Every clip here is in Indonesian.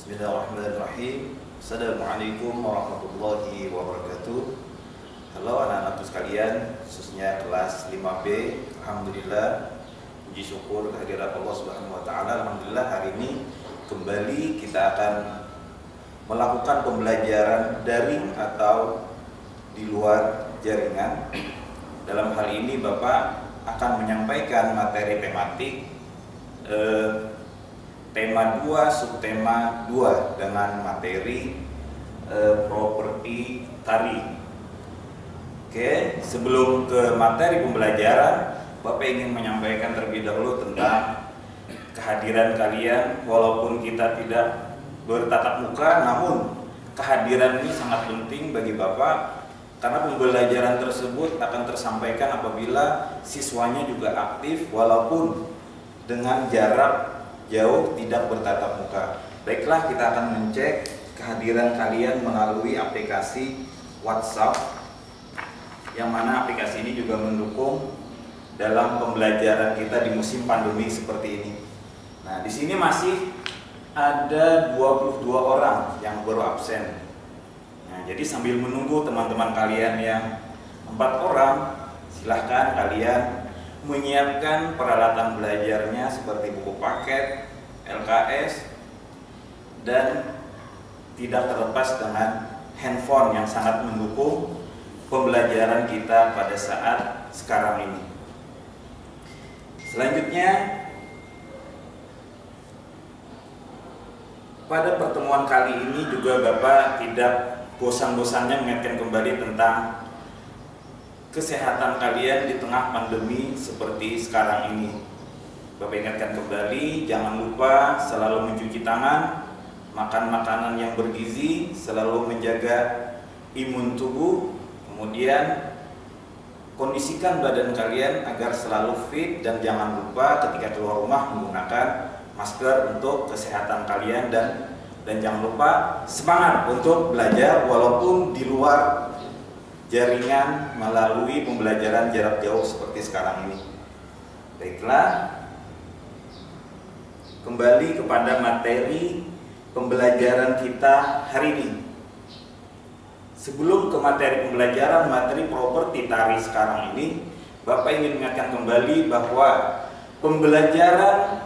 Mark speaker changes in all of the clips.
Speaker 1: Bismillahirrahmanirrahim. Assalamualaikum warahmatullahi wabarakatuh. Halo anak-anakku sekalian, khususnya kelas 5B. Alhamdulillah, puji syukur kehadirat Allah Subhanahu wa taala. Alhamdulillah, hari ini kembali kita akan melakukan pembelajaran daring atau di luar jaringan. Dalam hal ini Bapak akan menyampaikan materi tematik tema 2, subtema 2 dengan materi properti tari. Oke, sebelum ke materi pembelajaran, Bapak ingin menyampaikan terlebih dahulu tentang kehadiran kalian. Walaupun kita tidak bertatap muka, namun kehadiran ini sangat penting bagi Bapak, karena pembelajaran tersebut akan tersampaikan apabila siswanya juga aktif walaupun dengan jarak jauh, tidak bertatap muka. Baiklah, kita akan mengecek kehadiran kalian melalui aplikasi WhatsApp, yang mana aplikasi ini juga mendukung dalam pembelajaran kita di musim pandemi seperti ini. Nah, di sini masih ada 22 orang yang baru absen. Nah, jadi sambil menunggu teman-teman kalian yang 4 orang, silahkan kalian menyiapkan peralatan belajarnya seperti buku paket, LKS, dan tidak terlepas dengan handphone yang sangat mendukung pembelajaran kita pada saat sekarang ini. Selanjutnya, pada pertemuan kali ini juga Bapak tidak bosan-bosannya mengingatkan kembali tentang kesehatan kalian di tengah pandemi seperti sekarang ini. Bapak ingatkan kembali, jangan lupa selalu mencuci tangan, makan makanan yang bergizi, selalu menjaga imun tubuh, kemudian kondisikan badan kalian agar selalu fit, dan jangan lupa ketika keluar rumah menggunakan masker untuk kesehatan kalian, dan jangan lupa semangat untuk belajar walaupun di luar jaringan melalui pembelajaran jarak jauh seperti sekarang ini. Baiklah, kembali kepada materi pembelajaran kita hari ini. Sebelum ke materi pembelajaran materi properti tari sekarang ini, Bapak ingin mengingatkan kembali bahwa pembelajaran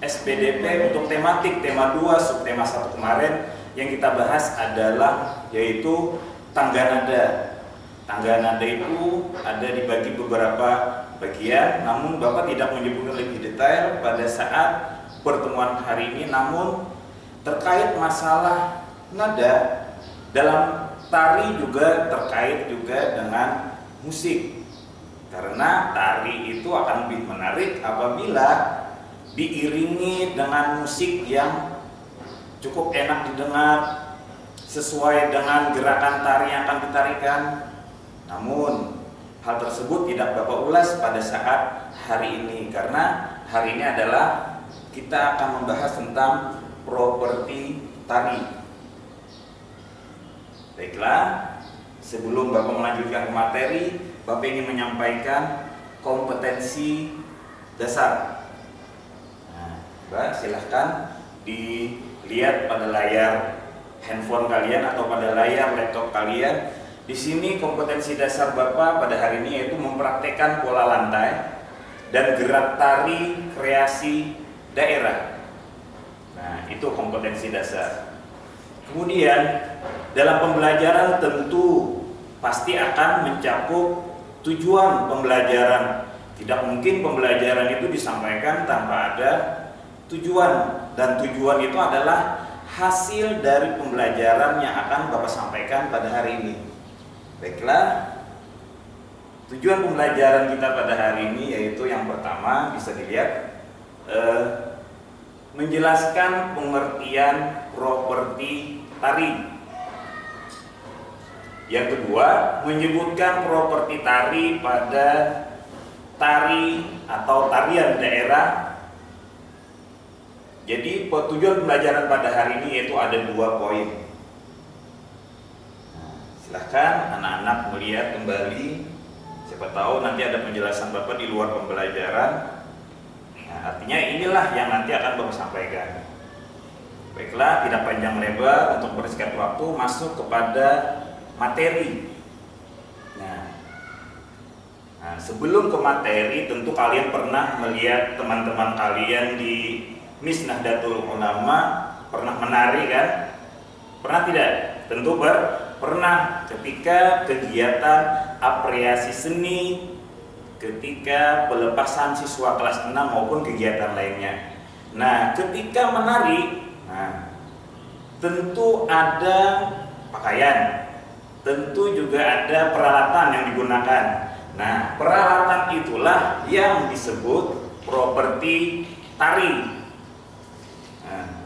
Speaker 1: SPDP untuk tematik tema 2 subtema 1 kemarin yang kita bahas adalah yaitu tangga nada. Tangga nada itu ada dibagi beberapa bagian, namun Bapak tidak menyebutkan lebih detail pada saat pertemuan hari ini. Namun terkait masalah nada dalam tari juga terkait juga dengan musik, karena tari itu akan lebih menarik apabila diiringi dengan musik yang cukup enak didengar sesuai dengan gerakan tari yang akan ditarikan. Namun hal tersebut tidak Bapak ulas pada saat hari ini, karena hari ini adalah kita akan membahas tentang properti tari. Baiklah, sebelum Bapak melanjutkan ke materi, Bapak ingin menyampaikan kompetensi dasar. Nah, Bapak silahkan dilihat pada layar handphone kalian atau pada layar laptop kalian. Di sini kompetensi dasar Bapak pada hari ini yaitu mempraktekkan pola lantai dan gerak tari kreasi daerah. Nah, itu kompetensi dasar. Kemudian dalam pembelajaran tentu pasti akan mencakup tujuan pembelajaran. Tidak mungkin pembelajaran itu disampaikan tanpa ada tujuan, dan tujuan itu adalah hasil dari pembelajaran yang akan Bapak sampaikan pada hari ini. Baiklah, tujuan pembelajaran kita pada hari ini yaitu yang pertama bisa dilihat menjelaskan pengertian properti tari. Yang kedua, menyebutkan properti tari pada tari atau tarian daerah. Jadi tujuan pembelajaran pada hari ini yaitu ada 2 poin. Silahkan anak-anak melihat kembali, siapa tahu nanti ada penjelasan Bapak di luar pembelajaran. Nah, artinya inilah yang nanti akan Bapak sampaikan. Baiklah, tidak panjang lebar untuk bersingkat waktu, masuk kepada materi. Nah, sebelum ke materi, tentu kalian pernah melihat teman-teman kalian di Mis Nahdlatul Ulama pernah menari kan? Pernah tidak? Tentu pernah, ketika kegiatan apresiasi seni, ketika pelepasan siswa kelas 6 maupun kegiatan lainnya. Nah, ketika menari, tentu ada pakaian, tentu juga ada peralatan yang digunakan. Nah, peralatan itulah yang disebut properti tari. Nah,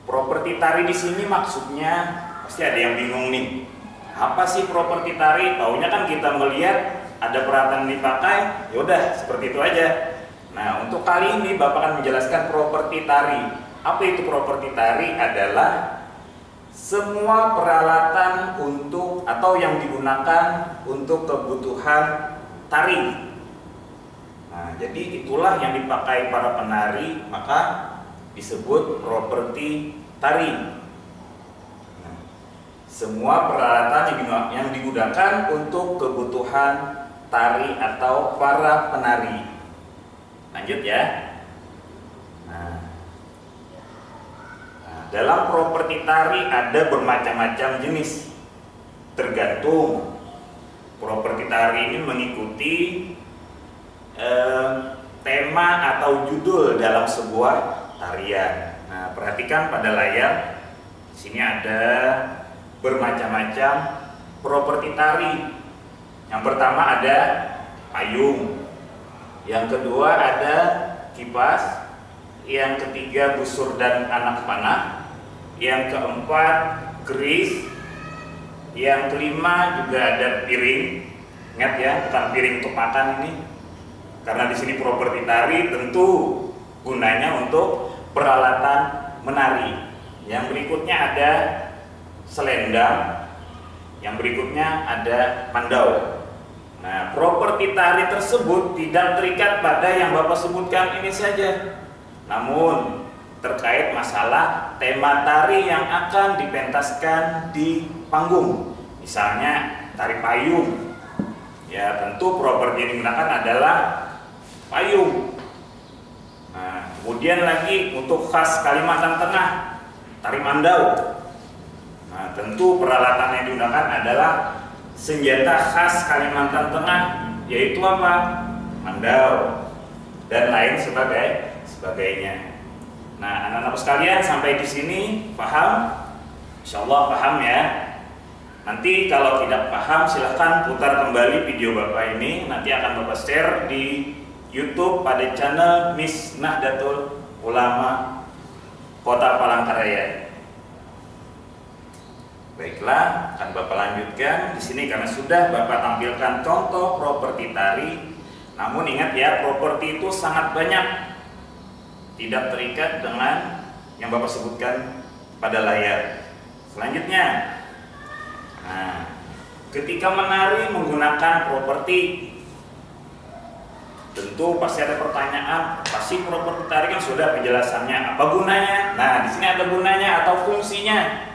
Speaker 1: properti tari di sini maksudnya pasti ada yang bingung nih. Apa sih properti tari? Taunya kan kita melihat ada peralatan dipakai, yaudah seperti itu aja. Nah, untuk kali ini Bapak akan menjelaskan properti tari. Apa itu properti tari? Adalah semua peralatan untuk atau yang digunakan untuk kebutuhan tari. Nah, jadi itulah yang dipakai para penari, maka disebut properti tari. Nah, semua peralatan yang digunakan untuk kebutuhan tari atau para penari. Lanjut ya. Dalam properti tari ada bermacam-macam jenis, tergantung properti tari ini mengikuti tema atau judul dalam sebuah tarian. Nah, perhatikan pada layar, di sini ada bermacam-macam properti tari. Yang pertama ada payung, yang kedua ada kipas, yang ketiga busur dan anak panah, yang keempat keris, yang kelima juga ada piring. Ingat ya, bukan piring untuk makan ini, karena di sini properti tari tentu gunanya untuk peralatan menari. Yang berikutnya ada selendang, yang berikutnya ada mandau. Nah, properti tari tersebut tidak terikat pada yang Bapak sebutkan ini saja, namun terkait masalah tema tari yang akan dipentaskan di panggung. Misalnya tari payung, ya tentu properti yang digunakan adalah payung. Nah, kemudian lagi untuk khas Kalimantan Tengah, tari mandau. Nah, tentu peralatan yang digunakan adalah senjata khas Kalimantan Tengah, yaitu apa? Mandau dan lain sebagainya. Nah, anak-anak sekalian sampai di sini paham? Insya Allah paham ya. Nanti kalau tidak paham silahkan putar kembali video Bapak ini. Nanti akan Bapak share di YouTube pada channel Mis Nahdlatul Ulama Kota Palangkaraya. Baiklah, akan Bapak lanjutkan di sini karena sudah Bapak tampilkan contoh properti tari. Namun ingat ya, properti itu sangat banyak, tidak terikat dengan yang Bapak sebutkan pada layar. Selanjutnya, nah, ketika menari menggunakan properti, tentu pasti ada pertanyaan, pasti properti tari kan sudah penjelasannya, apa gunanya? Nah, di sini ada gunanya atau fungsinya.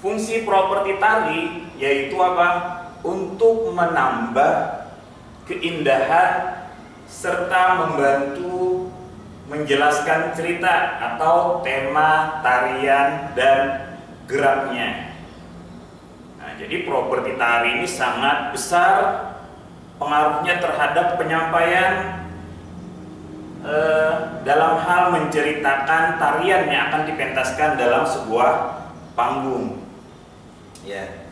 Speaker 1: Fungsi properti tari yaitu apa? Untuk menambah keindahan serta membantu menjelaskan cerita atau tema tarian dan geraknya. Nah, jadi properti tari ini sangat besar pengaruhnya terhadap penyampaian dalam hal menceritakan tarian yang akan dipentaskan dalam sebuah panggung. Ya,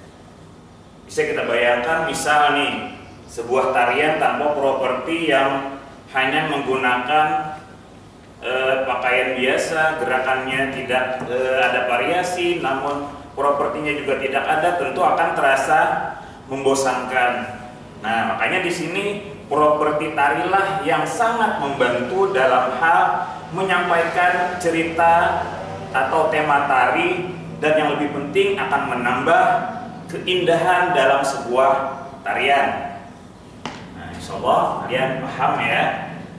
Speaker 1: bisa kita bayangkan misal nih sebuah tarian tanpa properti yang hanya menggunakan pakaian biasa, gerakannya tidak ada variasi, namun propertinya juga tidak ada, tentu akan terasa membosankan. Nah, makanya di sini properti tarilah yang sangat membantu dalam hal menyampaikan cerita atau tema tari, dan yang lebih penting akan menambah keindahan dalam sebuah tarian. Nah, insya Allah kalian paham ya,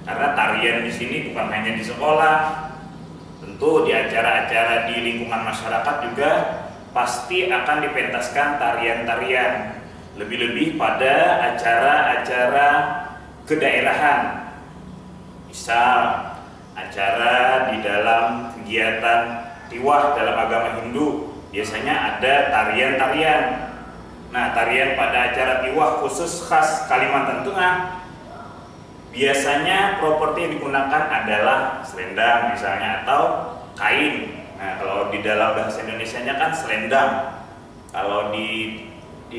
Speaker 1: karena tarian di sini bukan hanya di sekolah, tentu Tentu di acara-acara di lingkungan masyarakat juga pasti akan dipentaskan tarian-tarian, lebih-lebih pada acara-acara kedaerahan. Misal acara di dalam kegiatan tiwah dalam agama Hindu, biasanya ada tarian-tarian. Nah, tarian pada acara tiwah khusus khas Kalimantan Tengah, biasanya properti yang digunakan adalah selendang misalnya atau kain. Nah, kalau di dalam bahasa Indonesianya kan selendang. Kalau di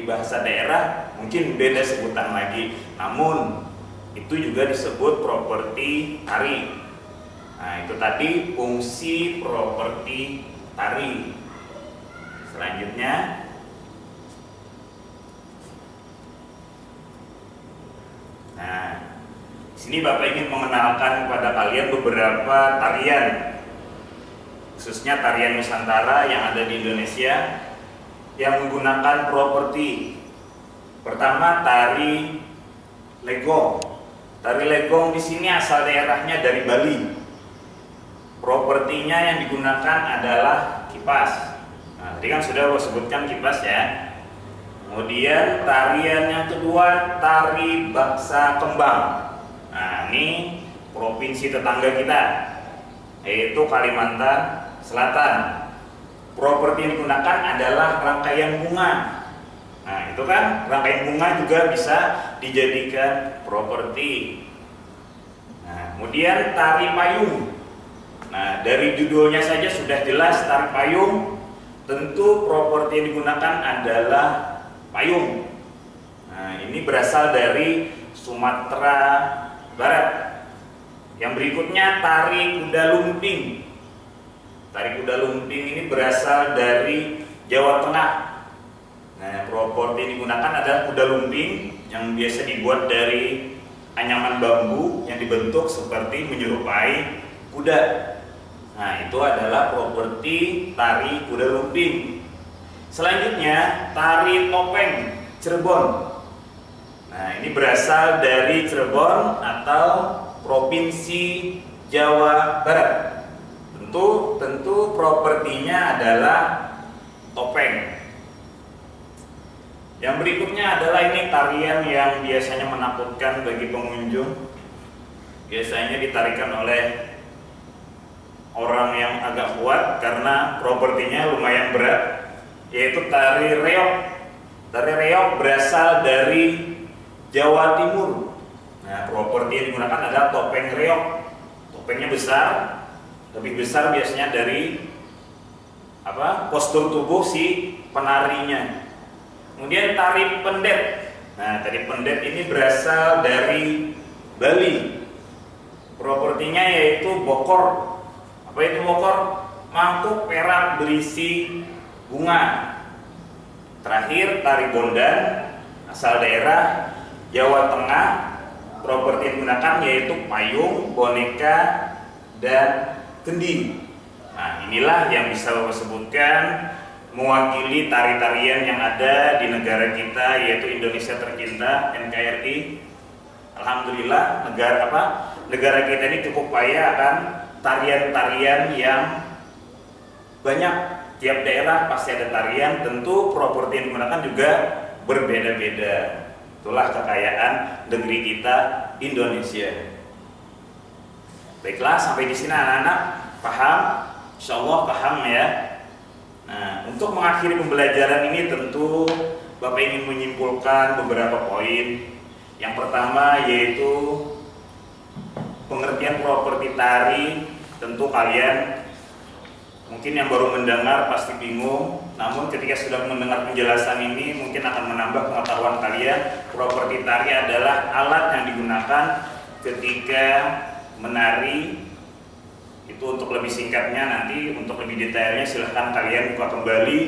Speaker 1: bahasa daerah mungkin beda sebutan lagi. Namun itu juga disebut properti tari. Nah, itu tadi fungsi properti tari. Selanjutnya, nah, di sini Bapak ingin mengenalkan kepada kalian beberapa tarian, khususnya tarian Nusantara yang ada di Indonesia yang menggunakan properti. Pertama, tari legong. Tari legong di sini asal daerahnya dari Bali. Propertinya yang digunakan adalah kipas. Nah, tadi kan sudah saya sebutkan kipas ya. Kemudian tarian yang kedua, tari baksa kembang. Nah, ini provinsi tetangga kita, yaitu Kalimantan Selatan. Properti yang digunakan adalah rangkaian bunga. Nah, itu kan rangkaian bunga juga bisa dijadikan properti. Nah, kemudian tari payung. Nah, dari judulnya saja sudah jelas tari payung. Tentu properti yang digunakan adalah payung. Nah, ini berasal dari Sumatera Barat. Yang berikutnya tari kuda lumping. Tari kuda lumping ini berasal dari Jawa Tengah. Nah, properti yang digunakan adalah kuda lumping yang biasa dibuat dari anyaman bambu yang dibentuk seperti menyerupai kuda. Nah, itu adalah properti tari kuda lumping. Selanjutnya, tari topeng Cirebon. Nah, ini berasal dari Cirebon atau Provinsi Jawa Barat. Tentu propertinya adalah topeng. Yang berikutnya adalah ini tarian yang biasanya menakutkan bagi pengunjung. Biasanya ditarikan oleh orang yang agak kuat karena propertinya lumayan berat, yaitu tari reog. Tari reog berasal dari Jawa Timur. Nah, properti yang digunakan adalah topeng reog. Topengnya besar, lebih besar biasanya dari postur tubuh si penarinya. Kemudian tari pendet. Nah, tari pendet ini berasal dari Bali. Propertinya yaitu bokor. Apa itu bokor? Mangkuk perak berisi bunga. Terakhir, tari bondan asal daerah Jawa Tengah. Properti yang digunakan yaitu payung, boneka, dan kendi. Nah, inilah yang bisa Bapak sebutkan mewakili tari-tarian yang ada di negara kita, yaitu Indonesia tercinta, NKRI. Alhamdulillah, negara kita ini cukup kaya akan tarian-tarian yang banyak. Tiap daerah pasti ada tarian, tentu properti yang digunakan juga berbeda-beda. Itulah kekayaan negeri kita Indonesia. Baiklah, sampai di sini anak-anak paham? Insya Allah paham ya. Nah, untuk mengakhiri pembelajaran ini tentu Bapak ingin menyimpulkan beberapa poin. Yang pertama yaitu pengertian properti tari. Tentu kalian mungkin yang baru mendengar pasti bingung, namun ketika sudah mendengar penjelasan ini mungkin akan menambah pengetahuan kalian. Properti tari adalah alat yang digunakan ketika menari. Itu untuk lebih singkatnya, nanti untuk lebih detailnya silahkan kalian buka kembali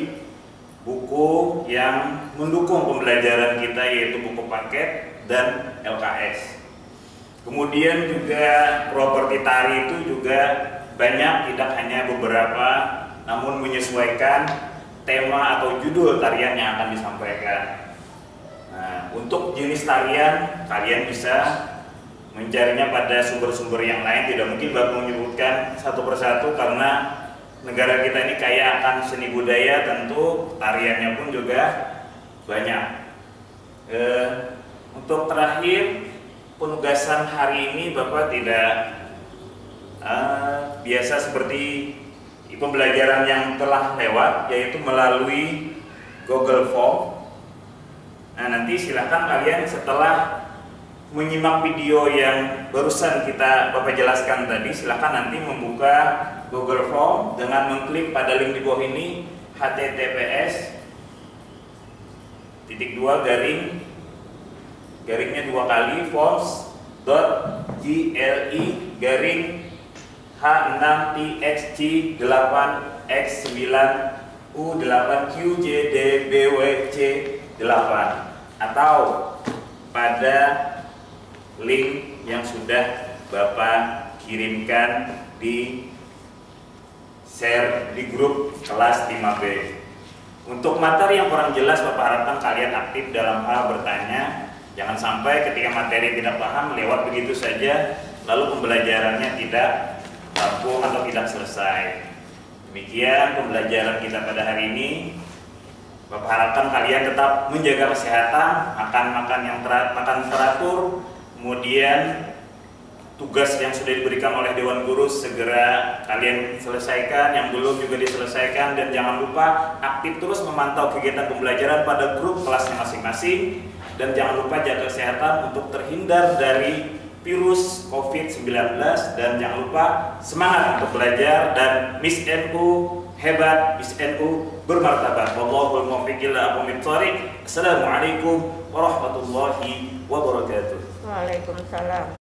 Speaker 1: buku yang mendukung pembelajaran kita, yaitu buku paket dan LKS. Kemudian juga properti tari itu juga banyak, tidak hanya beberapa, namun menyesuaikan tema atau judul tarian yang akan disampaikan. Nah, untuk jenis tarian kalian bisa mencarinya pada sumber-sumber yang lain. Tidak mungkin Bapak menyebut sebutkan satu persatu karena negara kita ini kaya akan seni budaya, tentu tariannya pun juga banyak. Untuk terakhir, penugasan hari ini Bapak tidak biasa seperti pembelajaran yang telah lewat, yaitu melalui Google Form. Nah, nanti silakan kalian setelah menyimak video yang barusan Bapak jelaskan tadi, silakan nanti membuka Google Form dengan mengklik pada link di bawah ini, https://garingnya 2 kali forms.gli-h6tx9u8qjdbwc8 atau pada link yang sudah Bapak kirimkan di share di grup kelas 5B. Untuk materi yang kurang jelas, Bapak harapkan kalian aktif dalam hal bertanya. Jangan sampai ketika materi tidak paham lewat begitu saja, lalu pembelajarannya tidak rampung atau tidak selesai. Demikian pembelajaran kita pada hari ini. Bapak harapkan kalian tetap menjaga kesehatan, makan teratur, kemudian tugas yang sudah diberikan oleh Dewan Guru segera kalian selesaikan, yang belum juga diselesaikan, dan jangan lupa aktif terus memantau kegiatan pembelajaran pada grup kelasnya masing-masing, dan jangan lupa jaga kesehatan untuk terhindar dari virus COVID-19, dan jangan lupa semangat untuk belajar, dan Miss NU hebat, Miss NU bermartabat. Wallahul muwaffiq ila aqwamit thoriq. Assalamualaikum warahmatullahi wabarakatuh.
Speaker 2: Waalaikumsalam.